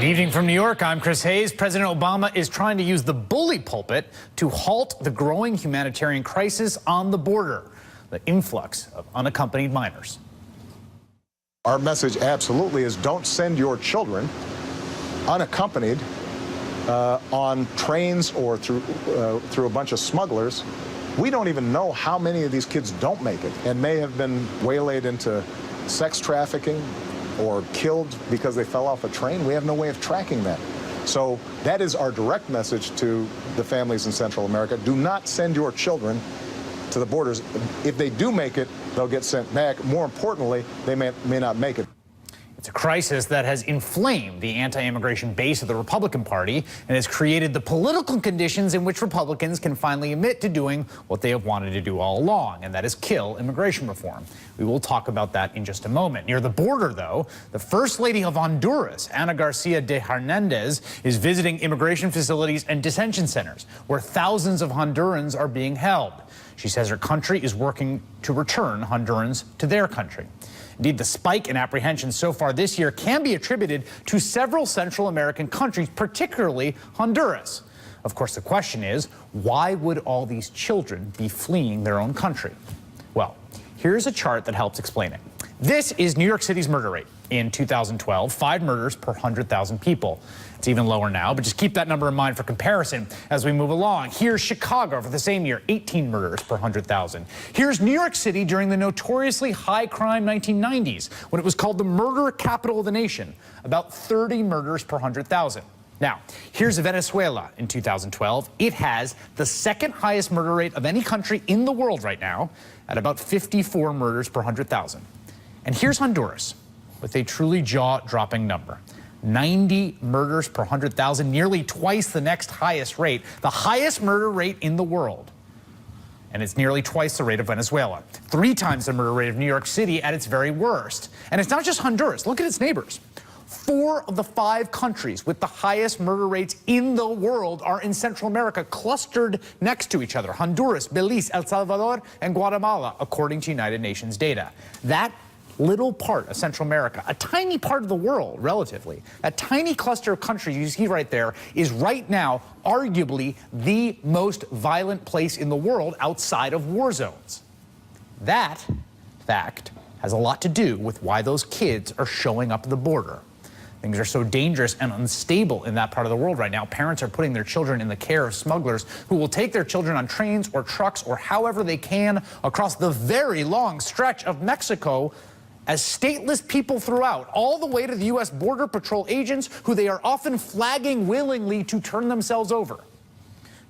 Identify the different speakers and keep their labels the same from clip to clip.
Speaker 1: Good evening from New York. I'm Chris Hayes. President Obama is trying to use the bully pulpit to halt the growing humanitarian crisis on the border, the influx of unaccompanied minors.
Speaker 2: Our message absolutely is don't send your children unaccompanied on trains or through a bunch of smugglers. We don't even know how many of these kids don't make it and may have been waylaid into sex trafficking or killed because they fell off a train. We have no way of tracking that. So that is our direct message to the families in Central America. Do not send your children to the borders. If they do make it, they'll get sent back. More importantly, they may not make it.
Speaker 1: It's a crisis that has inflamed the anti-immigration base of the Republican Party and has created the political conditions in which Republicans can finally admit to doing what they have wanted to do all along, and that is kill immigration reform. We will talk about that in just a moment. Near the border, though, the First Lady of Honduras, Ana Garcia de Hernandez, is visiting immigration facilities and detention centers where thousands of Hondurans are being held. She says her country is working to return Hondurans to their country. Indeed, the spike in apprehensions so far this year can be attributed to several Central American countries, particularly Honduras. Of course, the question is, why would all these children be fleeing their own country? Well, here's a chart that helps explain it. This is New York City's murder rate in 2012, 5 murders per 100,000 people. It's even lower now, but just keep that number in mind for comparison as we move along. Here's Chicago for the same year, 18 murders per 100,000. Here's New York City during the notoriously high-crime 1990s, when it was called the murder capital of the nation, about 30 murders per 100,000. Now, here's Venezuela in 2012. It has the second highest murder rate of any country in the world right now, at about 54 murders per 100,000. And here's Honduras, with a truly jaw-dropping number. 90 murders per 100,000, nearly twice the next highest rate, the highest murder rate in the world. And it's nearly twice the rate of Venezuela, 3 times the murder rate of New York City at its very worst. And it's not just Honduras. Look at its neighbors. 4 of the 5 countries with the highest murder rates in the world are in Central America, clustered next to each other. Honduras, Belize, El Salvador, and Guatemala, according to United Nations data. That little part of Central America, a tiny part of the world, relatively, that tiny cluster of countries you see right there is right now arguably the most violent place in the world outside of war zones. That fact has a lot to do with why those kids are showing up at the border. Things are so dangerous and unstable in that part of the world right now. Parents are putting their children in the care of smugglers who will take their children on trains or trucks or however they can across the very long stretch of Mexico as stateless people throughout, all the way to the U.S. Border Patrol agents who they are often flagging willingly to turn themselves over.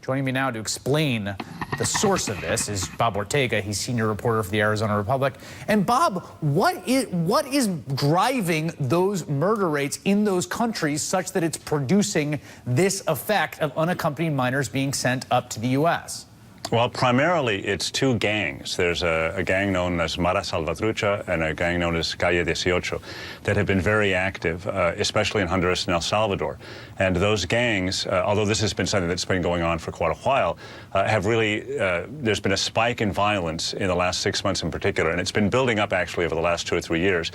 Speaker 1: Joining me now to explain the source of this is Bob Ortega. He's senior reporter for the Arizona Republic. And Bob, what is driving those murder rates in those countries such that it's producing this effect of unaccompanied minors being sent up to the U.S.?
Speaker 3: Well, primarily it's 2 gangs. There's a gang known as Mara Salvatrucha and a gang known as Calle 18 that have been very active, especially in Honduras and El Salvador. And those gangs, although this has been something that's been going on for quite a while, have really, there's been a spike in violence in the last 6 months in particular, and it's been building up actually over the last 2 or 3 years.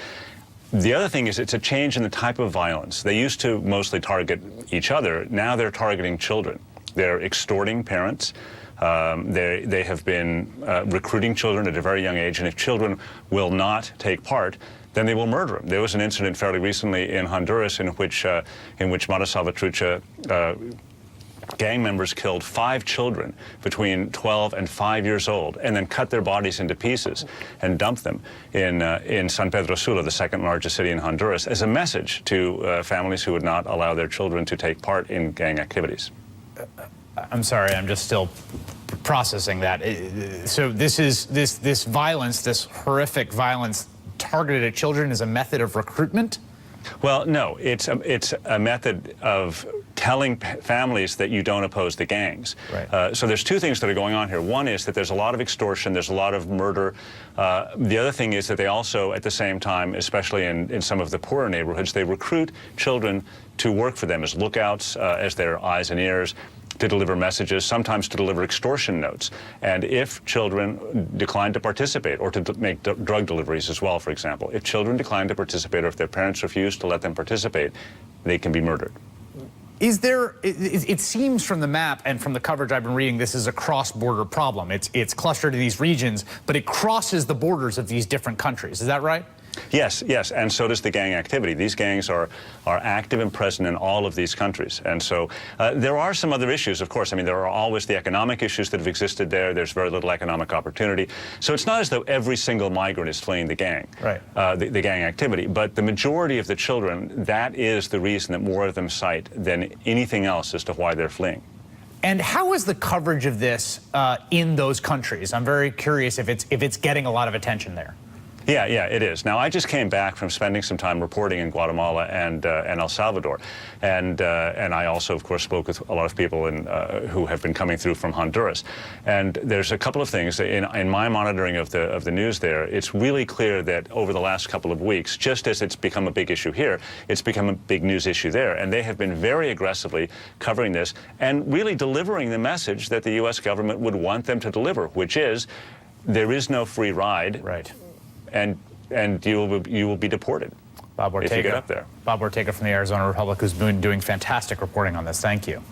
Speaker 3: The other thing is it's a change in the type of violence. They used to mostly target each other. Now they're targeting children. They're extorting parents. They have been recruiting children at a very young age, and if children will not take part, then they will murder them. There was an incident fairly recently in Honduras in which Mara Salvatrucha gang members killed 5 children between 12 and 5 years old and then cut their bodies into pieces and dumped them in San Pedro Sula, the 2nd largest city in Honduras, as a message to families who would not allow their children to take part in gang activities.
Speaker 1: I'm sorry, I'm just still processing that. So this violence, this horrific violence targeted at children is a method of recruitment?
Speaker 3: Well, no, it's a method of telling families that you don't oppose the gangs.
Speaker 1: Right.
Speaker 3: So there's 2 things that are going on here. One is that there's a lot of extortion, there's a lot of murder. The other thing is that they also, at the same time, especially in some of the poorer neighborhoods, they recruit children to work for them as lookouts, as their eyes and ears. to deliver messages, sometimes to deliver extortion notes. And if children decline to participate, or to make drug deliveries as well, for example, if children decline to participate, or if their parents refuse to let them participate, they can be murdered.
Speaker 1: Is there, it seems from the map and from the coverage I've been reading, this is a cross-border problem. It's clustered in these regions, but it crosses the borders of these different countries. Is that right?
Speaker 3: Yes, yes, and so does the gang activity. These gangs are active and present in all of these countries. And so there are some other issues, of course. I mean, there are always the economic issues that have existed there. There's very little economic opportunity. So it's not as though every single migrant is fleeing the gang,
Speaker 1: right.
Speaker 3: The gang activity. But the majority of the children, that is the reason that more of them cite than anything else as to why they're fleeing.
Speaker 1: And how is the coverage of this in those countries? I'm very curious if it's getting a lot of attention there.
Speaker 3: Yeah, it is. Now, I just came back from spending some time reporting in Guatemala and El Salvador, and I also, of course, spoke with a lot of people who have been coming through from Honduras. And there's a couple of things in my monitoring of the news there. It's really clear that over the last couple of weeks, just as it's become a big issue here, it's become a big news issue there, and they have been very aggressively covering this and really delivering the message that the U.S. government would want them to deliver, which is there is no free ride.
Speaker 1: Right.
Speaker 3: And you will be deported.
Speaker 1: Bob Ortega,
Speaker 3: if you get up there.
Speaker 1: Bob Ortega from the Arizona Republic, who's been doing fantastic reporting on this. Thank you.